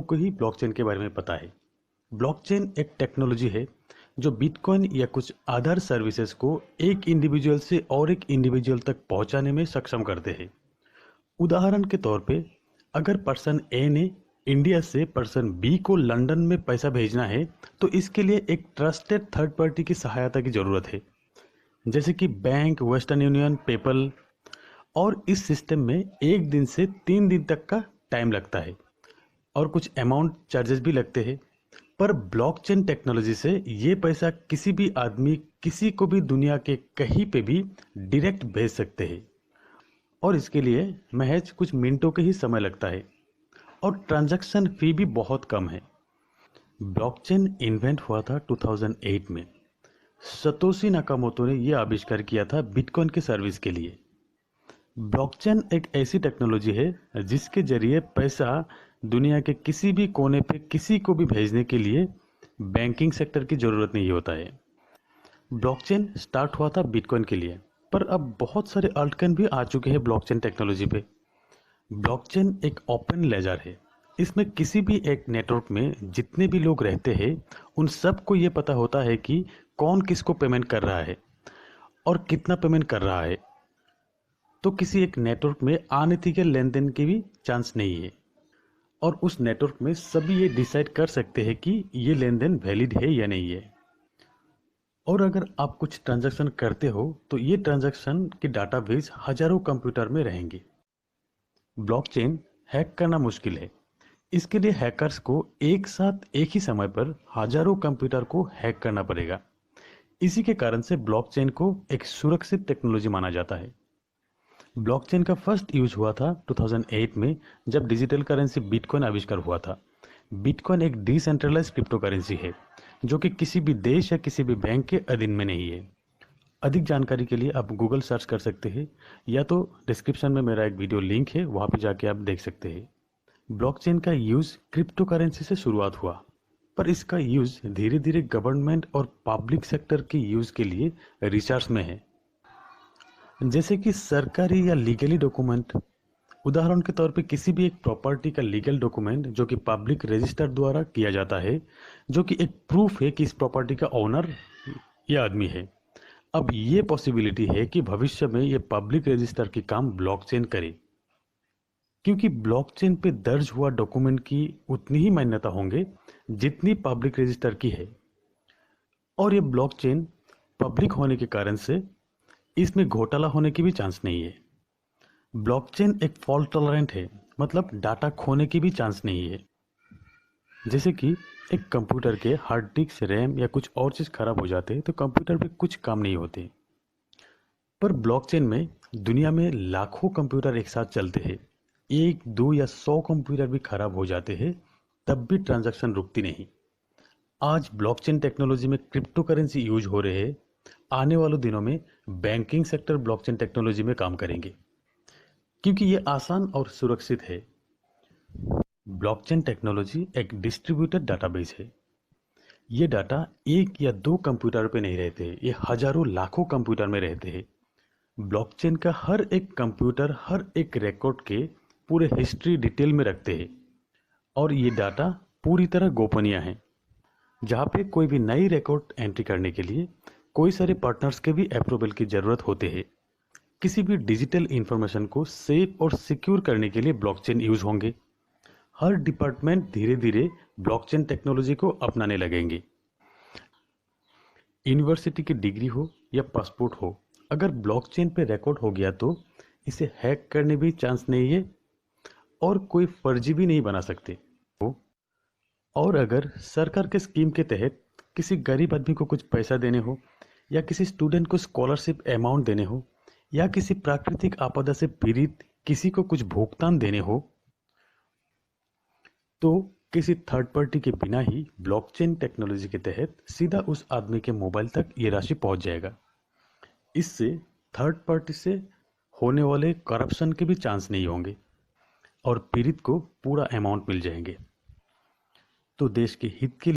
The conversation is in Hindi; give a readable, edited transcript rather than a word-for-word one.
को ही ब्लॉकचेन के बारे में पता है। ब्लॉकचेन एक टेक्नोलॉजी है जो बिटकॉइन या कुछ अदर सर्विसेज को एक इंडिविजुअल से और एक इंडिविजुअल तक पहुंचाने में सक्षम करते हैं। उदाहरण के तौर पे अगर पर्सन ए ने इंडिया से पर्सन बी को लंदन में पैसा भेजना है तो इसके लिए एक ट्रस्टेड थर्ड पार्टी की सहायता की ज़रूरत है, जैसे कि बैंक, वेस्टर्न यूनियन, पेपल। और इस सिस्टम में 1 दिन से 3 दिन तक का टाइम लगता है और कुछ अमाउंट चार्जेस भी लगते हैं। पर ब्लॉकचेन टेक्नोलॉजी से ये पैसा किसी भी आदमी किसी को भी दुनिया के कहीं पे भी डायरेक्ट भेज सकते हैं और इसके लिए महज कुछ मिनटों के ही समय लगता है और ट्रांजैक्शन फी भी बहुत कम है। ब्लॉकचेन इन्वेंट हुआ था 2008 में। सतोशी नाकामोटो ने यह आविष्कार किया था बिटकॉइन के सर्विस के लिए। ब्लॉकचेन एक ऐसी टेक्नोलॉजी है जिसके जरिए पैसा दुनिया के किसी भी कोने पे किसी को भी भेजने के लिए बैंकिंग सेक्टर की ज़रूरत नहीं होता है। ब्लॉकचेन स्टार्ट हुआ था बिटकॉइन के लिए, पर अब बहुत सारे अल्टकॉइन भी आ चुके हैं ब्लॉकचेन टेक्नोलॉजी पे। ब्लॉकचेन एक ओपन लेजर है। इसमें किसी भी एक नेटवर्क में जितने भी लोग रहते हैं उन सबको ये पता होता है कि कौन किसको पेमेंट कर रहा है और कितना पेमेंट कर रहा है। तो किसी एक नेटवर्क में अनएथिकल लेन देन की भी चांस नहीं है और उस नेटवर्क में सभी ये डिसाइड कर सकते हैं कि ये लेन देन वैलिड है या नहीं है। और अगर आप कुछ ट्रांजैक्शन करते हो तो ये ट्रांजैक्शन के डाटाबेस हजारों कंप्यूटर में रहेंगे। ब्लॉकचेन हैक करना मुश्किल है। इसके लिए हैकर्स को एक साथ एक ही समय पर हजारों कंप्यूटर को हैक करना पड़ेगा। इसी के कारण से ब्लॉकचेन को एक सुरक्षित टेक्नोलॉजी माना जाता है। ब्लॉकचेन का फर्स्ट यूज हुआ था 2008 में, जब डिजिटल करेंसी बिटकॉइन आविष्कार हुआ था। बिटकॉइन एक डिसेंट्रलाइज्ड क्रिप्टो करेंसी है जो कि किसी भी देश या किसी भी बैंक के अधीन में नहीं है। अधिक जानकारी के लिए आप गूगल सर्च कर सकते हैं या तो डिस्क्रिप्शन में मेरा एक वीडियो लिंक है, वहाँ पे जाके आप देख सकते हैं। ब्लॉकचेन का यूज क्रिप्टो करेंसी से शुरुआत हुआ, पर इसका यूज धीरे धीरे गवर्नमेंट और पब्लिक सेक्टर के यूज के लिए रिसर्च में है, जैसे कि सरकारी या लीगली डॉक्यूमेंट। उदाहरण के तौर पे किसी भी एक प्रॉपर्टी का लीगल डॉक्यूमेंट जो कि पब्लिक रजिस्टर द्वारा किया जाता है, जो कि एक प्रूफ है कि इस प्रॉपर्टी का ओनर ये आदमी है। अब ये पॉसिबिलिटी है कि भविष्य में ये पब्लिक रजिस्टर की काम ब्लॉकचेन करे, क्योंकि ब्लॉकचेन पे दर्ज हुआ डॉक्यूमेंट की उतनी ही मान्यता होंगे जितनी पब्लिक रजिस्टर की है। और ये ब्लॉकचेन पब्लिक होने के कारण से इसमें घोटाला होने की भी चांस नहीं है। ब्लॉकचेन एक फॉल्ट टॉलरेंट है, मतलब डाटा खोने की भी चांस नहीं है। जैसे कि एक कंप्यूटर के हार्ड डिस्क, रैम या कुछ और चीज़ खराब हो जाते हैं तो कंप्यूटर पे कुछ काम नहीं होते। पर ब्लॉकचेन में दुनिया में लाखों कंप्यूटर एक साथ चलते हैं। 1, 2 या 100 कंप्यूटर भी खराब हो जाते हैं तब भी ट्रांजैक्शन रुकती नहीं। आज ब्लॉकचेन टेक्नोलॉजी में क्रिप्टो करेंसी यूज हो रहे हैं। आने वाले दिनों में बैंकिंग सेक्टर ब्लॉकचेन टेक्नोलॉजी में काम करेंगे, क्योंकि ये आसान और सुरक्षित है। ब्लॉकचेन टेक्नोलॉजी एक डिस्ट्रीब्यूटेड डाटाबेस है। ये डाटा 1 या 2 कंप्यूटर पे नहीं रहते, ये हजारों लाखों कंप्यूटर में रहते हैं। ब्लॉकचेन का हर एक कंप्यूटर हर एक रिकॉर्ड के पूरे हिस्ट्री डिटेल में रखते हैं और ये डाटा पूरी तरह गोपनीय है। जहाँ पे कोई भी नई रिकॉर्ड एंट्री करने के लिए कोई सारे पार्टनर्स के भी अप्रूवल की ज़रूरत होते हैं। किसी भी डिजिटल इंफॉर्मेशन को सेफ और सिक्योर करने के लिए ब्लॉकचेन यूज होंगे। हर डिपार्टमेंट धीरे धीरे ब्लॉकचेन टेक्नोलॉजी को अपनाने लगेंगे। यूनिवर्सिटी की डिग्री हो या पासपोर्ट हो, अगर ब्लॉकचेन पे रिकॉर्ड हो गया तो इसे हैक करने भी चांस नहीं है और कोई फर्जी भी नहीं बना सकते। और अगर सरकार के स्कीम के तहत किसी गरीब आदमी को कुछ पैसा देने हो या किसी स्टूडेंट को स्कॉलरशिप अमाउंट देने हो या किसी प्राकृतिक आपदा से पीड़ित किसी को कुछ भुगतान देने हो, तो किसी थर्ड पार्टी के बिना ही ब्लॉकचेन टेक्नोलॉजी के तहत सीधा उस आदमी के मोबाइल तक ये राशि पहुंच जाएगा। इससे थर्ड पार्टी से होने वाले करप्शन के भी चांस नहीं होंगे और पीड़ित को पूरा अमाउंट मिल जाएंगे। तो देश के हित के